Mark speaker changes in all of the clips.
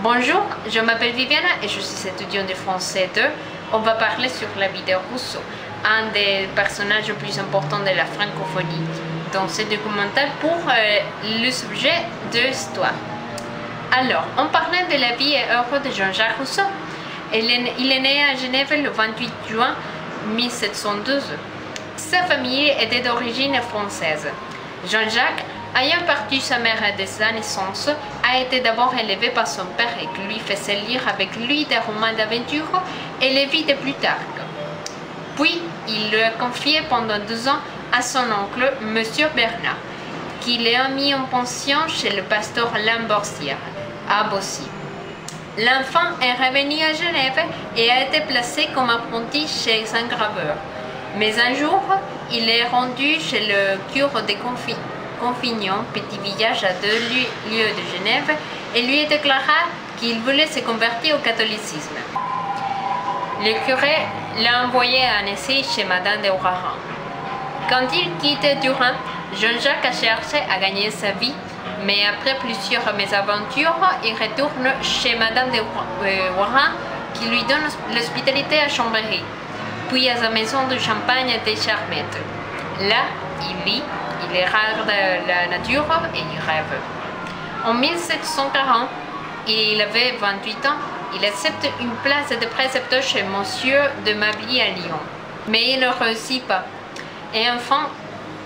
Speaker 1: Bonjour, je m'appelle Viviana et je suis étudiante de français 2. On va parler sur la vie de Rousseau, un des personnages les plus importants de la francophonie, dans ce documentaire pour le sujet de l'histoire. Alors, on parlait de la vie et œuvre de Jean-Jacques Rousseau. Il est né à Genève le 28 juin 1712. Sa famille était d'origine française. Jean-Jacques, ayant perdu sa mère dès sa naissance, a été d'abord élevé par son père et qui lui faisait lire avec lui des romans d'aventure et les vies de Plutarque. Puis, il le confiait pendant 2 ans à son oncle, M. Bernard, qui l'a mis en pension chez le pasteur Lambertière, à Bossy. L'enfant est revenu à Genève et a été placé comme apprenti chez un graveur. Mais un jour, il est rendu chez le curé de Confignon, petit village à 2 lieues de Genève, et lui déclara qu'il voulait se convertir au catholicisme. Le curé l'a envoyé à Annecy chez Madame de Rohan. Quand il quitte Turin, Jean-Jacques a cherché à gagner sa vie, mais après plusieurs mésaventures, il retourne chez Madame de Rohan qui lui donne l'hospitalité à Chambéry, puis à sa maison de Champagne des Charmettes. Là, il lit, il regarde la nature et il rêve. En 1740, il avait 28 ans, il accepte une place de précepteur chez Monsieur de Mably à Lyon. Mais il ne réussit pas. Et enfin,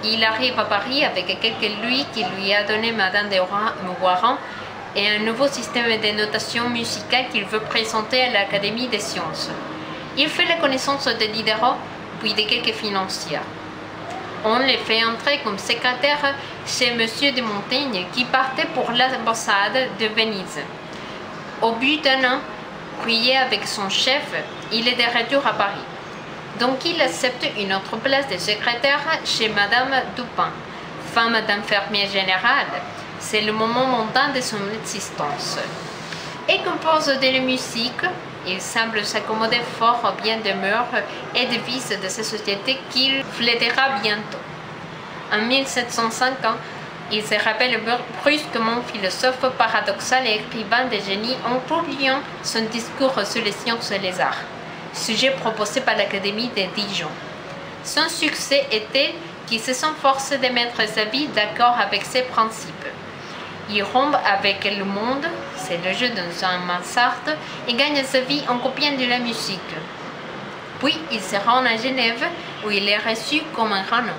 Speaker 1: il arrive à Paris avec quelques louis qui lui a donné Madame de Rohan et un nouveau système de notation musicale qu'il veut présenter à l'Académie des sciences. Il fait la connaissance de Diderot, puis de quelques financiers. On le fait entrer comme secrétaire chez Monsieur de Montaigne qui partait pour l'ambassade de Venise. Au bout d'un an, prié avec son chef, il est de retour à Paris. Donc il accepte une autre place de secrétaire chez Madame Dupin, femme d'infirmière générale. C'est le moment montant de son existence. Et compose de la musique. Il semble s'accommoder fort bien de mœurs et de vices de cette société qu'il flétera bientôt. En 1750, il se rappelle brusquement philosophe paradoxal et écrivain de génie en publiant son discours sur les sciences et les arts, sujet proposé par l'Académie de Dijon. Son succès était qu'il se sent forcé de mettre sa vie d'accord avec ses principes. Il rompt avec le monde, c'est le jeu dans un mansarde, et gagne sa vie en copiant de la musique. Puis il se rend à Genève où il est reçu comme un grand homme.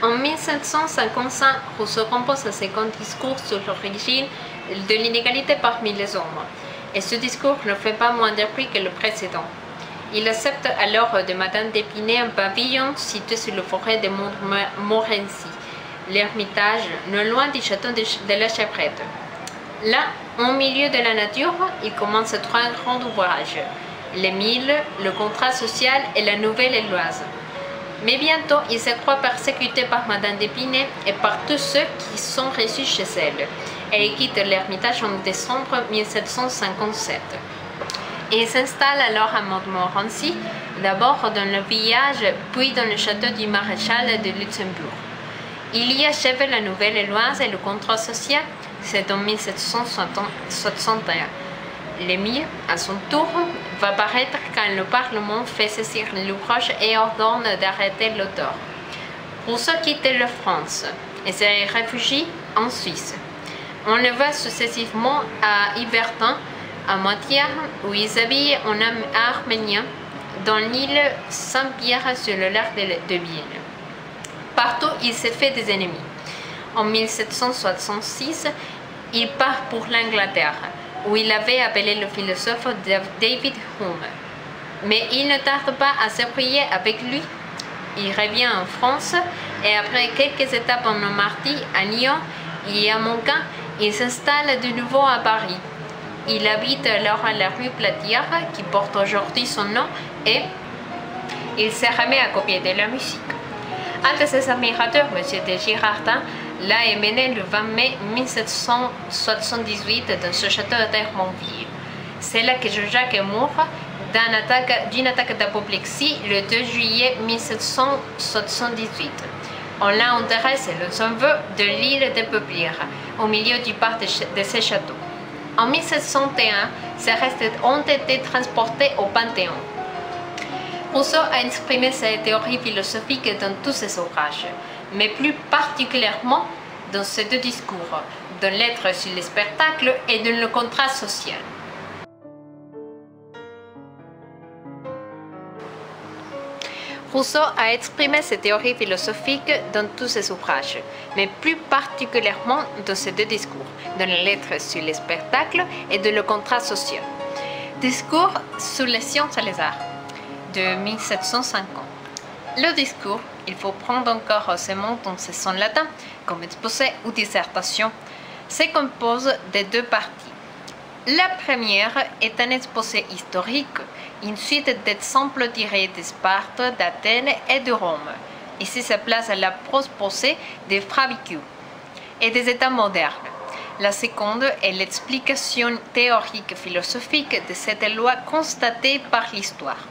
Speaker 1: En 1755, Rousseau compose un second discours sur l'origine de l'inégalité parmi les hommes, et ce discours ne fait pas moins de prix que le précédent. Il accepte alors de Madame d'Épinay un pavillon situé sur la forêt de Montmorency, l'ermitage, non loin du château de la Chevrette. Là, au milieu de la nature, il commence 3 grands ouvrages, l'Émile, le contrat social et la nouvelle Éloise. Mais bientôt, il se croit persécuté par Madame d'Épinay et par tous ceux qui sont reçus chez elle, et il quitte l'ermitage en décembre 1757. Il s'installe alors à Montmorency, d'abord dans le village, puis dans le château du maréchal de Luxembourg. Il y achève la nouvelle Éloise et le contrat social, c'est en 1761. L'Émile, à son tour, va paraître quand le Parlement fait saisir l'ouvrage et ordonne d'arrêter l'auteur. Rousseau quitte la France et se réfugie en Suisse. On le voit successivement à Ybertin, à Moitiers, où il s'habille en arménien, dans l'île Saint-Pierre sur le lac de Vienne. Partout, il s'est fait des ennemis. En 1766, il part pour l'Angleterre, où il avait appelé le philosophe David Hume. Mais il ne tarde pas à se prier avec lui. Il revient en France et après quelques étapes en Normandie, à Lyon et à Montcalm, il s'installe de nouveau à Paris. Il habite alors à la rue Platière, qui porte aujourd'hui son nom, et il se remet à copier de la musique. Un de ses admirateurs, M. de Girardin, l'a emmené le 20 mai 1778 dans ce château d'Hermonville. C'est là que Jean-Jacques est mort d'une attaque d'apoplexie le 2 juillet 1778. On l'a enterré, selon son vœu, de l'île de Peuplières, au milieu du parc de ce château. En 1701, ces restes ont été transportés au Panthéon. Rousseau a exprimé ses théories philosophiques dans tous ses ouvrages, mais plus particulièrement dans ses deux discours, dans Lettres sur le spectacle et dans le contrat social. Rousseau a exprimé ses théories philosophiques dans tous ses ouvrages, mais plus particulièrement dans ses deux discours, dans les Lettres sur le spectacle et dans le contrat social. Discours sur les sciences et les arts de 1750. Le discours, il faut prendre encore ce mot dans ce sens latin, comme exposé ou dissertation, se compose de deux parties. La première est un exposé historique, une suite d'exemples tirés de Sparte, d'Athènes et de Rome. Ici se place la prosposée des Fravicus et des États modernes. La seconde est l'explication théorique philosophique de cette loi constatée par l'histoire.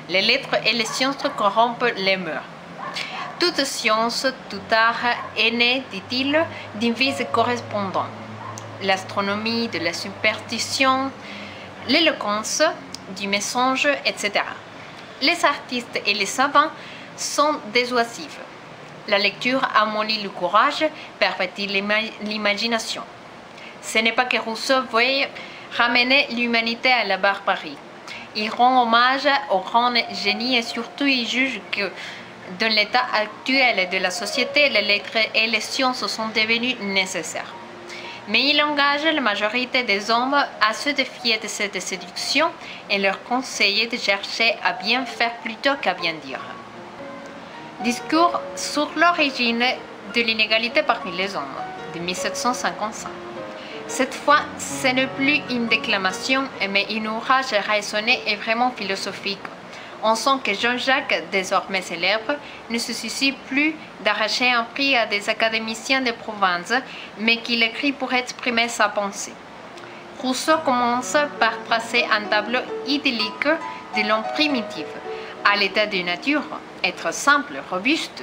Speaker 1: Les lettres et les sciences corrompent les mœurs. Toute science, tout art est né, dit-il, d'un vice correspondant. L'astronomie de la superstition, l'éloquence du mensonge, etc. Les artistes et les savants sont dissuasifs. La lecture amollit le courage, pervertit l'imagination. Ce n'est pas que Rousseau veuille ramener l'humanité à la barbarie. Il rend hommage au grand génie et surtout il juge que dans l'état actuel de la société, les lettres et les sciences sont devenues nécessaires. Mais il engage la majorité des hommes à se défier de cette séduction et leur conseille de chercher à bien faire plutôt qu'à bien dire. Discours sur l'origine de l'inégalité parmi les hommes de 1755. Cette fois, ce n'est plus une déclamation, mais un ouvrage raisonné et vraiment philosophique. On sent que Jean-Jacques, désormais célèbre, ne se soucie plus d'arracher un prix à des académiciens de province, mais qu'il écrit pour exprimer sa pensée. Rousseau commence par tracer un tableau idyllique de l'homme primitif, à l'état de nature, être simple, robuste,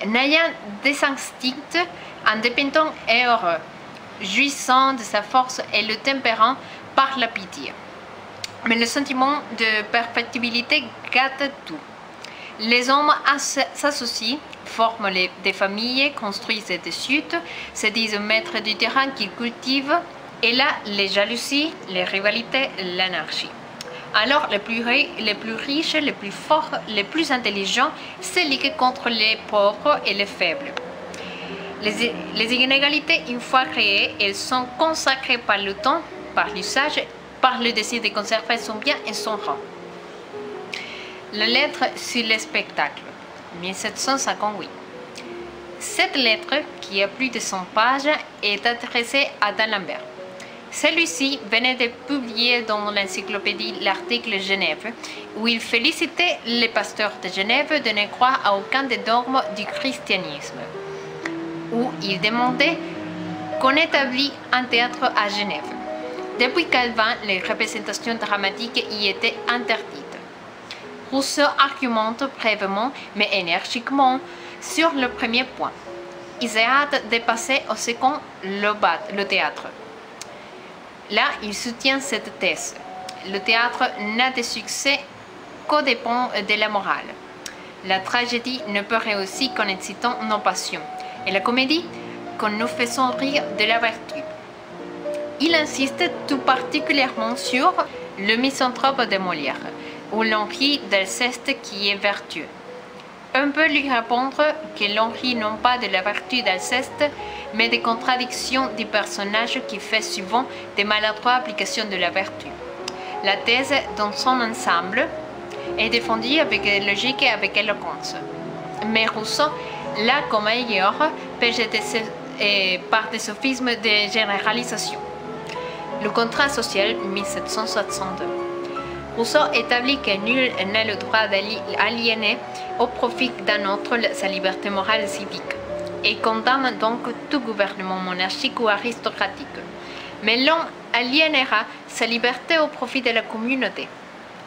Speaker 1: n'ayant des instincts, indépendant et heureux, jouissant de sa force et le tempérant par la pitié. Mais le sentiment de perfectibilité gâte tout. Les hommes s'associent, forment des familles, construisent des suites, se disent maîtres du terrain qu'ils cultivent, et là, les jalousies, les rivalités, l'anarchie. Alors, les plus riches, les plus forts, les plus intelligents se liguent contre les pauvres et les faibles. Les inégalités, une fois créées, elles sont consacrées par le temps, par l'usage, par le désir de conserver son bien et son rang. La lettre sur le spectacle, 1758. Cette lettre, qui a plus de 100 pages, est adressée à d'Alembert. Celui-ci venait de publier dans l'encyclopédie l'article Genève, où il félicitait les pasteurs de Genève de ne croire à aucun des dogmes du christianisme, où il demandait qu'on établisse un théâtre à Genève. Depuis Calvin, les représentations dramatiques y étaient interdites. Rousseau argumente brièvement mais énergiquement sur le premier point. Il s'est hâte de passer au second, le théâtre. Là, il soutient cette thèse. Le théâtre n'a de succès qu'au dépend de la morale. La tragédie ne peut réussir qu'en excitant nos passions, et la comédie qu'en nous faisant rire de la vertu. Il insiste tout particulièrement sur le misanthrope de Molière, ou l'Henri d'Alceste qui est vertueux. On peut lui répondre que l'Henri non pas de la vertu d'Alceste, mais des contradictions du personnage qui fait souvent des maladroites applications de la vertu. La thèse, dans son ensemble, est défendue avec logique et avec éloquence. Mais Rousseau, là comme ailleurs, peut jeter par des sophismes de généralisation. Le contrat social, 1762. Rousseau établit que nul n'a le droit d'aliéner au profit d'un autre sa liberté morale et civique, et condamne donc tout gouvernement monarchique ou aristocratique. Mais l'homme aliénera sa liberté au profit de la communauté.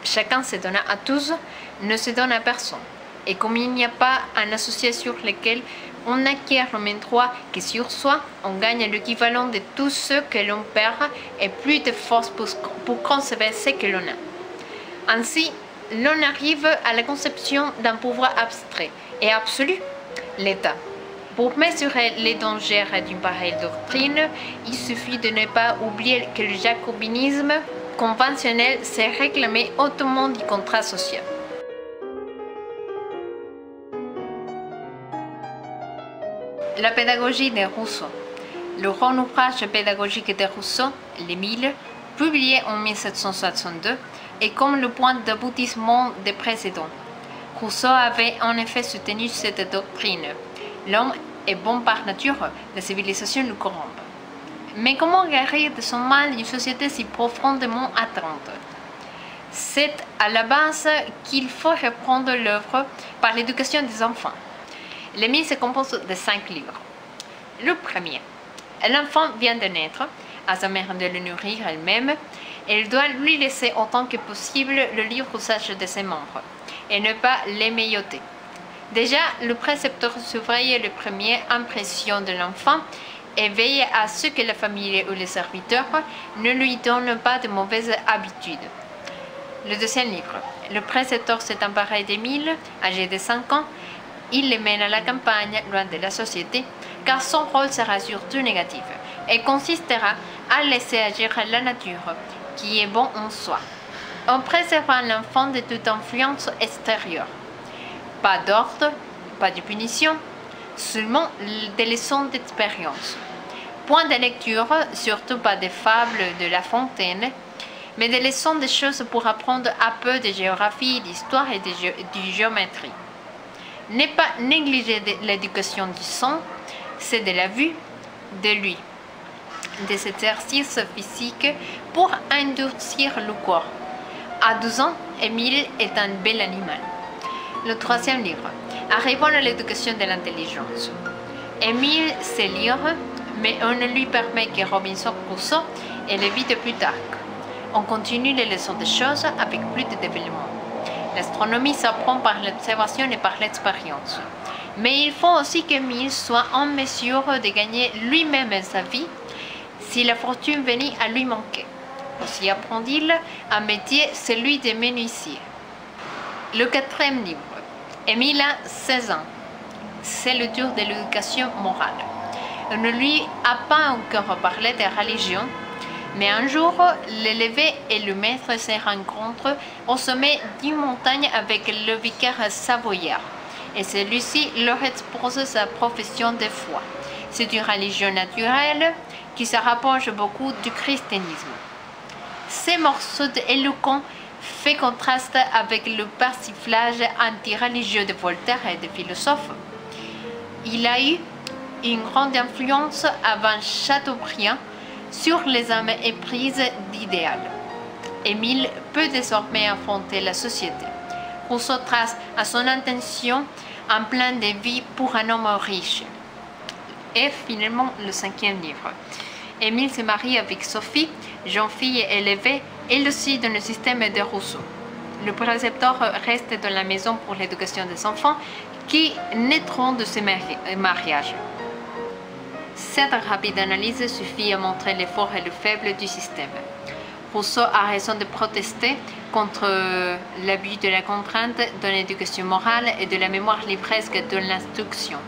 Speaker 1: Chacun se donna à tous, ne se donne à personne. Et comme il n'y a pas un associé sur lequel On acquiert le même droit que sur soi, on gagne l'équivalent de tout ce que l'on perd et plus de force pour conserver ce que l'on a. Ainsi, l'on arrive à la conception d'un pouvoir abstrait et absolu, l'État. Pour mesurer les dangers d'une pareille doctrine, il suffit de ne pas oublier que le jacobinisme conventionnel s'est réclamé hautement du contrat social. La pédagogie de Rousseau. Le grand ouvrage pédagogique de Rousseau, l'Émile, publié en 1762, est comme le point d'aboutissement des précédents. Rousseau avait en effet soutenu cette doctrine. L'homme est bon par nature, la civilisation le corrompt. Mais comment guérir de son mal une société si profondément atteinte? C'est à la base qu'il faut reprendre l'œuvre par l'éducation des enfants. L'Émile se compose de 5 livres. Le premier. L'enfant vient de naître, à sa mère de le nourrir elle-même. Elle doit lui laisser autant que possible le libre usage de ses membres et ne pas les méioter. Déjà, le précepteur surveille les premières impressions de l'enfant et veille à ce que la famille ou les serviteurs ne lui donnent pas de mauvaises habitudes. Le deuxième livre. Le précepteur s'est emparé d'Émile, âgé de 5 ans. Il les mène à la campagne, loin de la société, car son rôle sera surtout négatif et consistera à laisser agir la nature, qui est bon en soi, en préservant l'enfant de toute influence extérieure. Pas d'ordre, pas de punition, seulement des leçons d'expérience. Point de lecture, surtout pas des fables de La Fontaine, mais des leçons de choses pour apprendre un peu de géographie, d'histoire et de géométrie. Ne pas négliger l'éducation du son, c'est de la vue, de lui, des exercices physiques pour endurcir le corps. À 12 ans, Émile est un bel animal. Le troisième livre. Arrivons à l'éducation de l'intelligence. Émile sait lire, mais on ne lui permet que Robinson Crusoe et l'évite plus tard. On continue les leçons de choses avec plus de développement. L'astronomie s'apprend par l'observation et par l'expérience. Mais il faut aussi qu'Émile soit en mesure de gagner lui-même sa vie si la fortune venait à lui manquer. Aussi apprend-il un métier, celui de menuisier. Le quatrième livre. Émile a 16 ans. C'est le tour de l'éducation morale. On ne lui a pas encore parlé de religion, mais un jour, l'élevé et le maître se rencontrent au sommet d'une montagne avec le vicaire savoyard, et celui-ci leur expose sa profession de foi. C'est une religion naturelle qui se rapproche beaucoup du christianisme. Ces morceaux éloquents fait contraste avec le persiflage anti-religieux de Voltaire et des philosophes. Il a eu une grande influence avant Chateaubriand sur les âmes éprises d'idéal. Émile peut désormais affronter la société. Rousseau trace à son intention un plan de vie pour un homme riche. Et finalement, le cinquième livre. Émile se marie avec Sophie, jeune fille élevée, elle aussi dans le système de Rousseau. Le précepteur reste dans la maison pour l'éducation des enfants qui naîtront de ce mariage. Cette rapide analyse suffit à montrer les forts et les faibles du système. Rousseau a raison de protester contre l'abus de la contrainte dans l'éducation morale et de la mémoire livresque de l'instruction.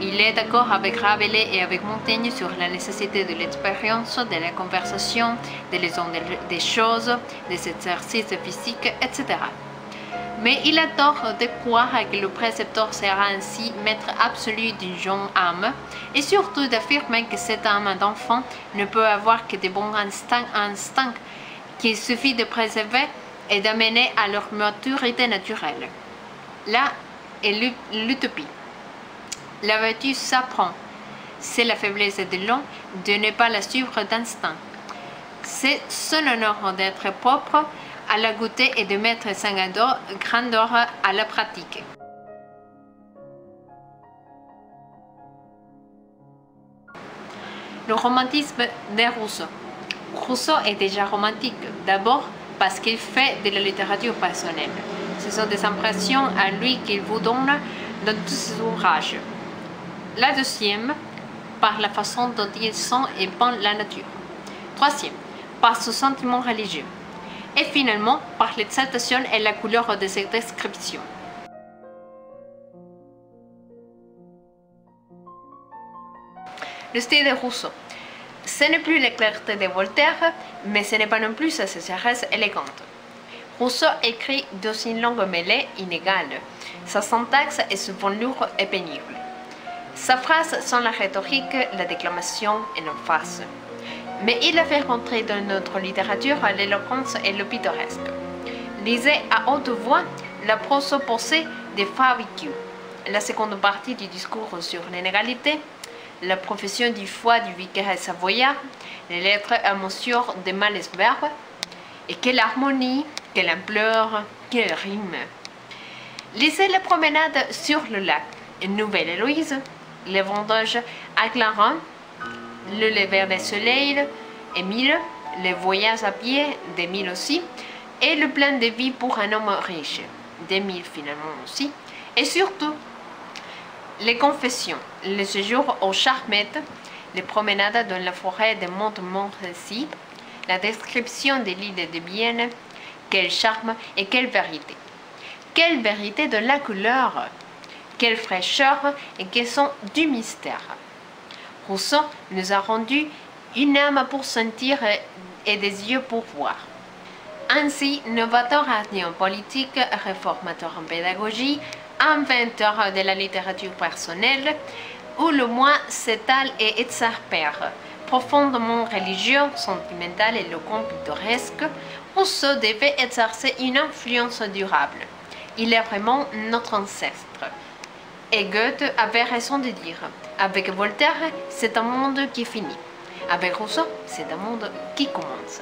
Speaker 1: Il est d'accord avec Rabelais et avec Montaigne sur la nécessité de l'expérience, de la conversation, de liaison des choses, des exercices physiques, etc. Mais il a tort de croire que le précepteur sera ainsi maître absolu d'une jeune âme et surtout d'affirmer que cette âme d'enfant ne peut avoir que de bons instincts qu'il suffit de préserver et d'amener à leur maturité naturelle. Là est l'utopie. La vertu s'apprend. C'est la faiblesse de l'homme de ne pas la suivre d'instinct. C'est son honneur d'être propre à la goûter et de mettre sa grandeur à la pratique. Le romantisme de Rousseau. Rousseau est déjà romantique, d'abord parce qu'il fait de la littérature personnelle. Ce sont des impressions à lui qu'il vous donne dans tous ses ouvrages. La deuxième, par la façon dont il sent et peint la nature. Troisième, par son sentiment religieux. Et finalement, par l'exaltation et la couleur de ses descriptions. Le style de Rousseau. Ce n'est plus la clarté de Voltaire, mais ce n'est pas non plus sa sécheresse élégante. Rousseau écrit dans une langue mêlée, inégale. Sa syntaxe est souvent lourde et pénible. Sa phrase sont la rhétorique, la déclamation et l'emphase. Mais il a fait rentrer dans notre littérature l'éloquence et le pittoresque. Lisez à haute voix la prose posée de Favicue, la seconde partie du discours sur l'inégalité, la profession du foi du vicaire savoyard, les lettres à Monsieur de Malesberg. Et quelle harmonie, quelle ampleur, quelle rime! Lisez les promenades sur le lac, Nouvelle-Héloïse, les vendages à Clarence, le lever du soleil, Émile, les voyages à pied, d'Émile aussi, et le plan de vie pour un homme riche, d'Émile finalement aussi, et surtout, les confessions, le séjour aux Charmettes, les promenades dans la forêt de Montmorency, la description de l'île de Bienne, quel charme et quelle vérité! Quelle vérité de la couleur! Quelle fraîcheur et quel son du mystère! Rousseau nous a rendu une âme pour sentir et des yeux pour voir. Ainsi, novateur en politique, réformateur en pédagogie, inventeur de la littérature personnelle, ou le moins s'étale et exaspère, profondément religieux, sentimental et éloquent pittoresque, Rousseau devait exercer une influence durable. Il est vraiment notre ancêtre. Et Goethe avait raison de dire, avec Voltaire, c'est un monde qui finit. Avec Rousseau, c'est un monde qui commence.